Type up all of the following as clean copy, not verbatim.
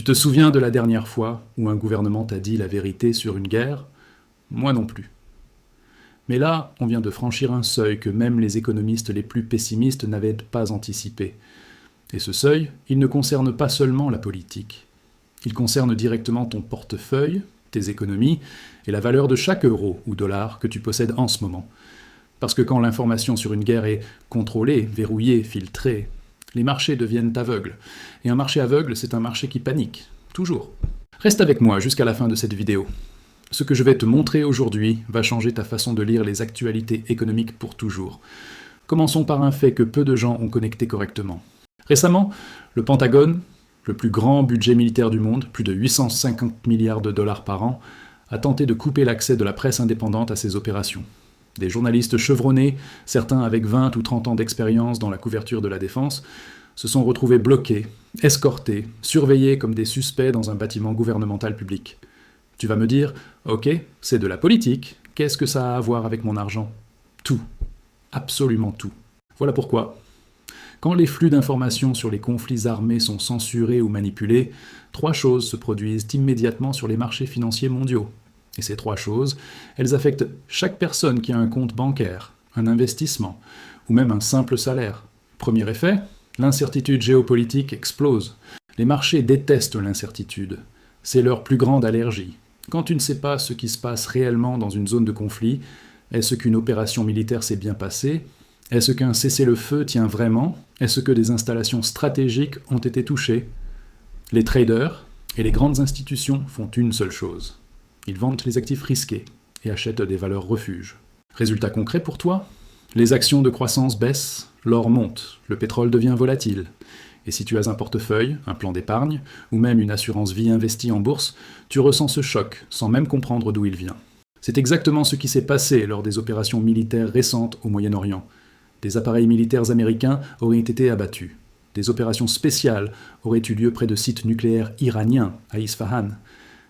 te souviens de la dernière fois où un gouvernement t'a dit la vérité sur une guerre? Moi non plus. Mais là, on vient de franchir un seuil que même les économistes les plus pessimistes n'avaient pas anticipé. Et ce seuil, il ne concerne pas seulement la politique. Il concerne directement ton portefeuille, tes économies, et la valeur de chaque euro ou dollar que tu possèdes en ce moment. Parce que quand l'information sur une guerre est contrôlée, verrouillée, filtrée, les marchés deviennent aveugles. Et un marché aveugle, c'est un marché qui panique. Toujours. Reste avec moi jusqu'à la fin de cette vidéo. Ce que je vais te montrer aujourd'hui va changer ta façon de lire les actualités économiques pour toujours. Commençons par un fait que peu de gens ont connecté correctement. Récemment, le Pentagone, le plus grand budget militaire du monde, plus de 850 milliards de dollars par an, a tenté de couper l'accès de la presse indépendante à ces opérations. Des journalistes chevronnés, certains avec 20 ou 30 ans d'expérience dans la couverture de la défense, se sont retrouvés bloqués, escortés, surveillés comme des suspects dans un bâtiment gouvernemental public. Tu vas me dire, ok, c'est de la politique, qu'est-ce que ça a à voir avec mon argent? Tout. Absolument tout. Voilà pourquoi. Quand les flux d'informations sur les conflits armés sont censurés ou manipulés, 3 choses se produisent immédiatement sur les marchés financiers mondiaux. Et ces 3 choses, elles affectent chaque personne qui a un compte bancaire, un investissement, ou même un simple salaire. Premier effet, l'incertitude géopolitique explose. Les marchés détestent l'incertitude. C'est leur plus grande allergie. Quand tu ne sais pas ce qui se passe réellement dans une zone de conflit, est-ce qu'une opération militaire s'est bien passée? Est-ce qu'un cessez-le-feu tient vraiment? Est-ce que des installations stratégiques ont été touchées? Les traders et les grandes institutions font une seule chose. Ils vendent les actifs risqués et achètent des valeurs refuges. Résultat concret pour toi? Les actions de croissance baissent, l'or monte, le pétrole devient volatile. Et si tu as un portefeuille, un plan d'épargne, ou même une assurance vie investie en bourse, tu ressens ce choc, sans même comprendre d'où il vient. C'est exactement ce qui s'est passé lors des opérations militaires récentes au Moyen-Orient. Des appareils militaires américains auraient été abattus. Des opérations spéciales auraient eu lieu près de sites nucléaires iraniens, à Isfahan.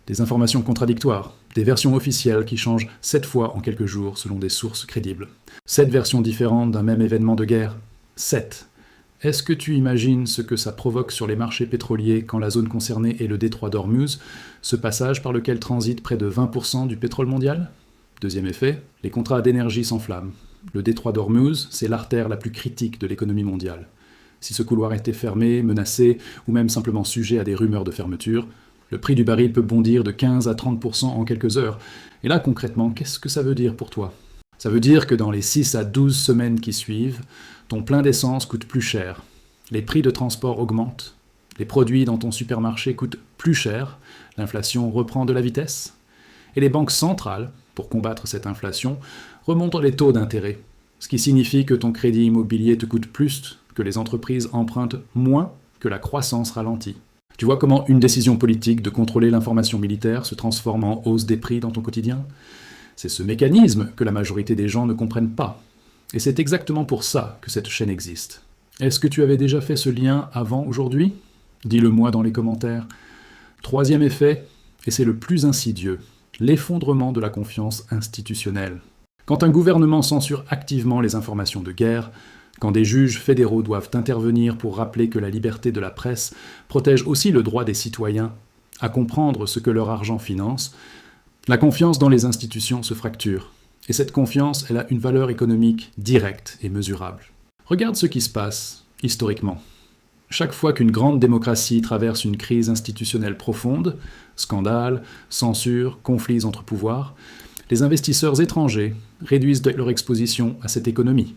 Des informations contradictoires, des versions officielles qui changent 7 fois en quelques jours selon des sources crédibles. 7 versions différentes d'un même événement de guerre. 7. Est-ce que tu imagines ce que ça provoque sur les marchés pétroliers quand la zone concernée est le détroit d'Ormuz, ce passage par lequel transite près de 20% du pétrole mondial? Deuxième effet, les contrats d'énergie s'enflamment. Le détroit d'Ormuz, c'est l'artère la plus critique de l'économie mondiale. Si ce couloir était fermé, menacé, ou même simplement sujet à des rumeurs de fermeture, le prix du baril peut bondir de 15 à 30% en quelques heures. Et là, concrètement, qu'est-ce que ça veut dire pour toi? Ça veut dire que dans les 6 à 12 semaines qui suivent, ton plein d'essence coûte plus cher, les prix de transport augmentent, les produits dans ton supermarché coûtent plus cher, l'inflation reprend de la vitesse, et les banques centrales, pour combattre cette inflation, remontent les taux d'intérêt, ce qui signifie que ton crédit immobilier te coûte plus, que les entreprises empruntent moins, que la croissance ralentit. Tu vois comment une décision politique de contrôler l'information militaire se transforme en hausse des prix dans ton quotidien? C'est ce mécanisme que la majorité des gens ne comprennent pas. Et c'est exactement pour ça que cette chaîne existe. Est-ce que tu avais déjà fait ce lien avant aujourd'hui? Dis-le-moi dans les commentaires. Troisième effet, et c'est le plus insidieux, l'effondrement de la confiance institutionnelle. Quand un gouvernement censure activement les informations de guerre, quand des juges fédéraux doivent intervenir pour rappeler que la liberté de la presse protège aussi le droit des citoyens à comprendre ce que leur argent finance, la confiance dans les institutions se fracture. Et cette confiance, elle a une valeur économique directe et mesurable. Regarde ce qui se passe, historiquement. Chaque fois qu'une grande démocratie traverse une crise institutionnelle profonde, scandales, censure, conflits entre pouvoirs, les investisseurs étrangers réduisent leur exposition à cette économie.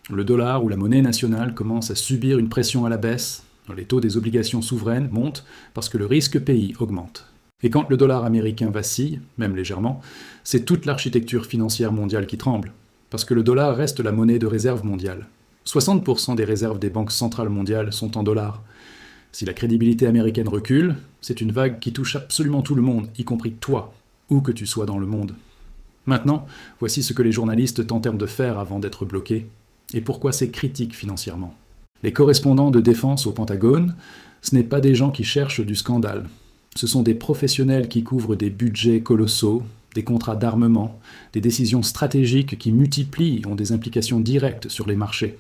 Le dollar ou la monnaie nationale commence à subir une pression à la baisse, les taux des obligations souveraines montent parce que le risque pays augmente. Et quand le dollar américain vacille, même légèrement, c'est toute l'architecture financière mondiale qui tremble, parce que le dollar reste la monnaie de réserve mondiale. 60% des réserves des banques centrales mondiales sont en dollars. Si la crédibilité américaine recule, c'est une vague qui touche absolument tout le monde, y compris toi, où que tu sois dans le monde. Maintenant, voici ce que les journalistes tentent de faire avant d'être bloqués, et pourquoi c'est critique financièrement. Les correspondants de défense au Pentagone, ce n'est pas des gens qui cherchent du scandale. Ce sont des professionnels qui couvrent des budgets colossaux, des contrats d'armement, des décisions stratégiques qui multiplient et ont des implications directes sur les marchés.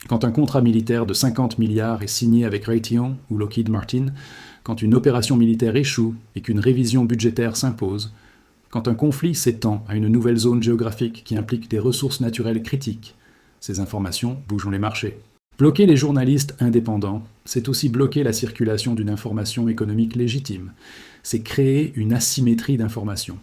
Quand un contrat militaire de 50 milliards est signé avec Raytheon ou Lockheed Martin, quand une opération militaire échoue et qu'une révision budgétaire s'impose, quand un conflit s'étend à une nouvelle zone géographique qui implique des ressources naturelles critiques, ces informations bougent les marchés. Bloquer les journalistes indépendants, c'est aussi bloquer la circulation d'une information économique légitime. C'est créer une asymétrie d'information.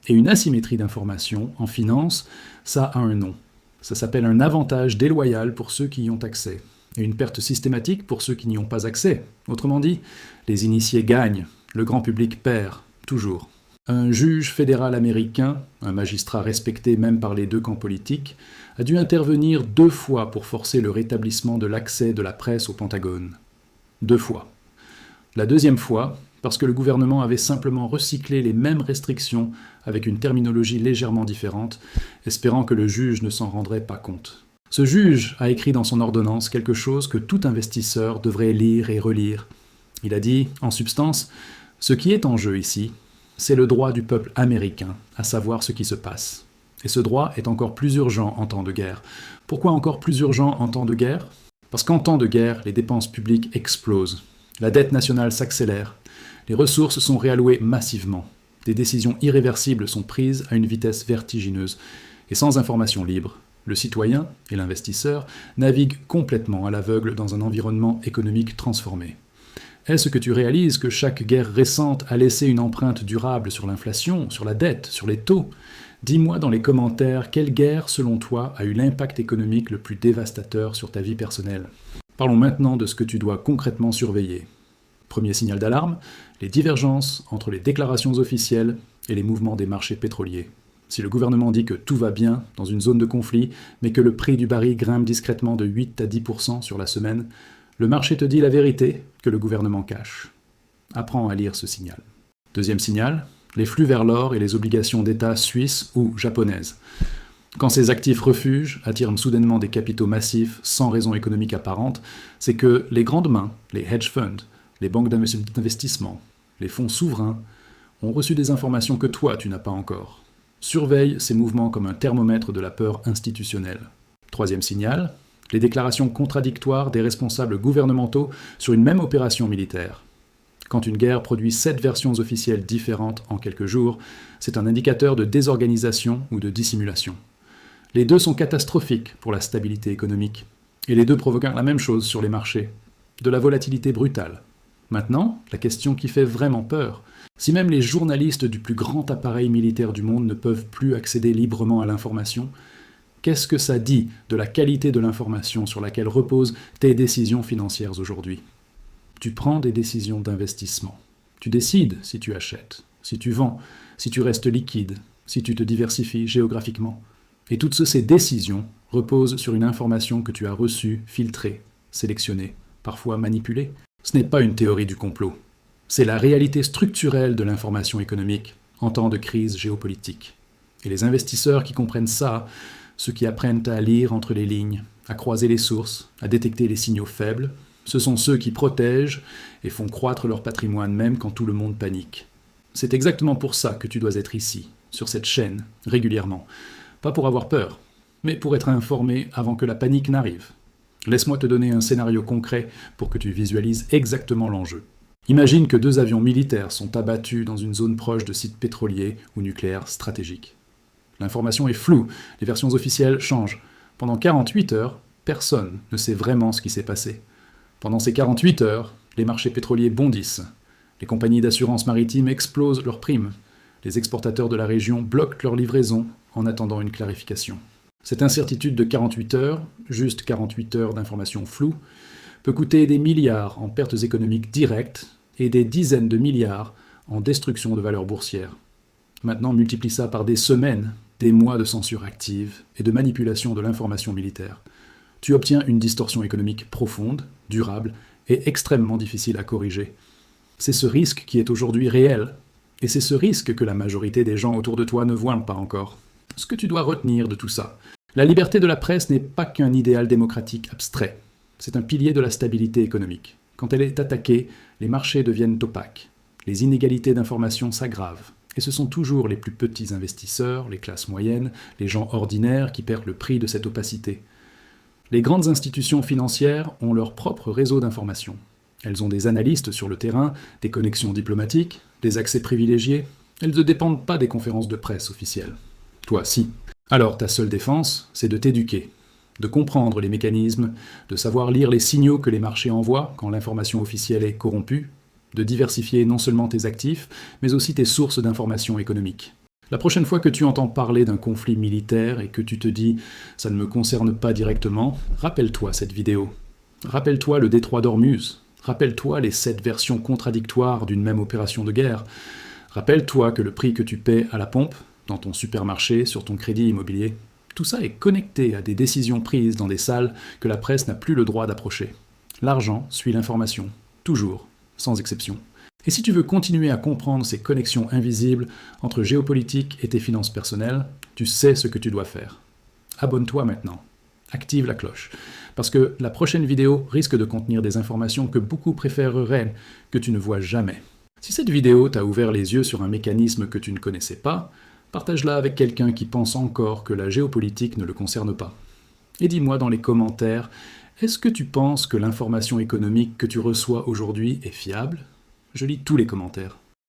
Et une asymétrie d'information, en finance, ça a un nom. Ça s'appelle un avantage déloyal pour ceux qui y ont accès, et une perte systématique pour ceux qui n'y ont pas accès. Autrement dit, les initiés gagnent, le grand public perd, toujours. Un juge fédéral américain, un magistrat respecté même par les deux camps politiques, a dû intervenir 2 fois pour forcer le rétablissement de l'accès de la presse au Pentagone. 2 fois. La deuxième fois, parce que le gouvernement avait simplement recyclé les mêmes restrictions avec une terminologie légèrement différente, espérant que le juge ne s'en rendrait pas compte. Ce juge a écrit dans son ordonnance quelque chose que tout investisseur devrait lire et relire. Il a dit, en substance, « Ce qui est en jeu ici, c'est le droit du peuple américain à savoir ce qui se passe. Et ce droit est encore plus urgent en temps de guerre. Pourquoi encore plus urgent en temps de guerre ? Parce qu'en temps de guerre, les dépenses publiques explosent. La dette nationale s'accélère. Les ressources sont réallouées massivement. Des décisions irréversibles sont prises à une vitesse vertigineuse. Et sans information libre, le citoyen et l'investisseur naviguent complètement à l'aveugle dans un environnement économique transformé. Est-ce que tu réalises que chaque guerre récente a laissé une empreinte durable sur l'inflation, sur la dette, sur les taux ? Dis-moi dans les commentaires quelle guerre, selon toi, a eu l'impact économique le plus dévastateur sur ta vie personnelle. Parlons maintenant de ce que tu dois concrètement surveiller. Premier signal d'alarme, les divergences entre les déclarations officielles et les mouvements des marchés pétroliers. Si le gouvernement dit que tout va bien dans une zone de conflit, mais que le prix du baril grimpe discrètement de 8 à 10% sur la semaine, le marché te dit la vérité que le gouvernement cache. Apprends à lire ce signal. Deuxième signal, les flux vers l'or et les obligations d'État suisses ou japonaises. Quand ces actifs refuges attirent soudainement des capitaux massifs sans raison économique apparente, c'est que les grandes mains, les hedge funds, les banques d'investissement, les fonds souverains, ont reçu des informations que toi tu n'as pas encore. Surveille ces mouvements comme un thermomètre de la peur institutionnelle. Troisième signal, les déclarations contradictoires des responsables gouvernementaux sur une même opération militaire. Quand une guerre produit 7 versions officielles différentes en quelques jours, c'est un indicateur de désorganisation ou de dissimulation. Les deux sont catastrophiques pour la stabilité économique, et les deux provoquent la même chose sur les marchés, de la volatilité brutale. Maintenant, la question qui fait vraiment peur, si même les journalistes du plus grand appareil militaire du monde ne peuvent plus accéder librement à l'information, qu'est-ce que ça dit de la qualité de l'information sur laquelle reposent tes décisions financières aujourd'hui ? Tu prends des décisions d'investissement. Tu décides si tu achètes, si tu vends, si tu restes liquide, si tu te diversifies géographiquement. Et toutes ces décisions reposent sur une information que tu as reçue, filtrée, sélectionnée, parfois manipulée. Ce n'est pas une théorie du complot. C'est la réalité structurelle de l'information économique en temps de crise géopolitique. Et les investisseurs qui comprennent ça, ceux qui apprennent à lire entre les lignes, à croiser les sources, à détecter les signaux faibles, ce sont ceux qui protègent et font croître leur patrimoine même quand tout le monde panique. C'est exactement pour ça que tu dois être ici, sur cette chaîne, régulièrement. Pas pour avoir peur, mais pour être informé avant que la panique n'arrive. Laisse-moi te donner un scénario concret pour que tu visualises exactement l'enjeu. Imagine que 2 avions militaires sont abattus dans une zone proche de sites pétroliers ou nucléaires stratégiques. L'information est floue, les versions officielles changent. Pendant 48 heures, personne ne sait vraiment ce qui s'est passé. Pendant ces 48 heures, les marchés pétroliers bondissent. Les compagnies d'assurance maritime explosent leurs primes. Les exportateurs de la région bloquent leurs livraisons en attendant une clarification. Cette incertitude de 48 heures, juste 48 heures d'informations floues, peut coûter des milliards en pertes économiques directes et des dizaines de milliards en destruction de valeurs boursières. Maintenant, multiplie ça par des semaines, des mois de censure active et de manipulation de l'information militaire. Tu obtiens une distorsion économique profonde, durable et extrêmement difficile à corriger. C'est ce risque qui est aujourd'hui réel, et c'est ce risque que la majorité des gens autour de toi ne voient pas encore. Ce que tu dois retenir de tout ça, la liberté de la presse n'est pas qu'un idéal démocratique abstrait, c'est un pilier de la stabilité économique. Quand elle est attaquée, les marchés deviennent opaques, les inégalités d'information s'aggravent, et ce sont toujours les plus petits investisseurs, les classes moyennes, les gens ordinaires qui perdent le prix de cette opacité. Les grandes institutions financières ont leur propre réseau d'information. Elles ont des analystes sur le terrain, des connexions diplomatiques, des accès privilégiés. Elles ne dépendent pas des conférences de presse officielles. Toi, si. Alors, ta seule défense, c'est de t'éduquer, de comprendre les mécanismes, de savoir lire les signaux que les marchés envoient quand l'information officielle est corrompue, de diversifier non seulement tes actifs, mais aussi tes sources d'informations économiques. La prochaine fois que tu entends parler d'un conflit militaire et que tu te dis « ça ne me concerne pas directement », rappelle-toi cette vidéo. Rappelle-toi le détroit d'Ormuz. Rappelle-toi les 7 versions contradictoires d'une même opération de guerre. Rappelle-toi que le prix que tu paies à la pompe, dans ton supermarché, sur ton crédit immobilier, tout ça est connecté à des décisions prises dans des salles que la presse n'a plus le droit d'approcher. L'argent suit l'information, toujours, sans exception. Et si tu veux continuer à comprendre ces connexions invisibles entre géopolitique et tes finances personnelles, tu sais ce que tu dois faire. Abonne-toi maintenant. Active la cloche. Parce que la prochaine vidéo risque de contenir des informations que beaucoup préféreraient que tu ne vois jamais. Si cette vidéo t'a ouvert les yeux sur un mécanisme que tu ne connaissais pas, partage-la avec quelqu'un qui pense encore que la géopolitique ne le concerne pas. Et dis-moi dans les commentaires, est-ce que tu penses que l'information économique que tu reçois aujourd'hui est fiable ? Je lis tous les commentaires.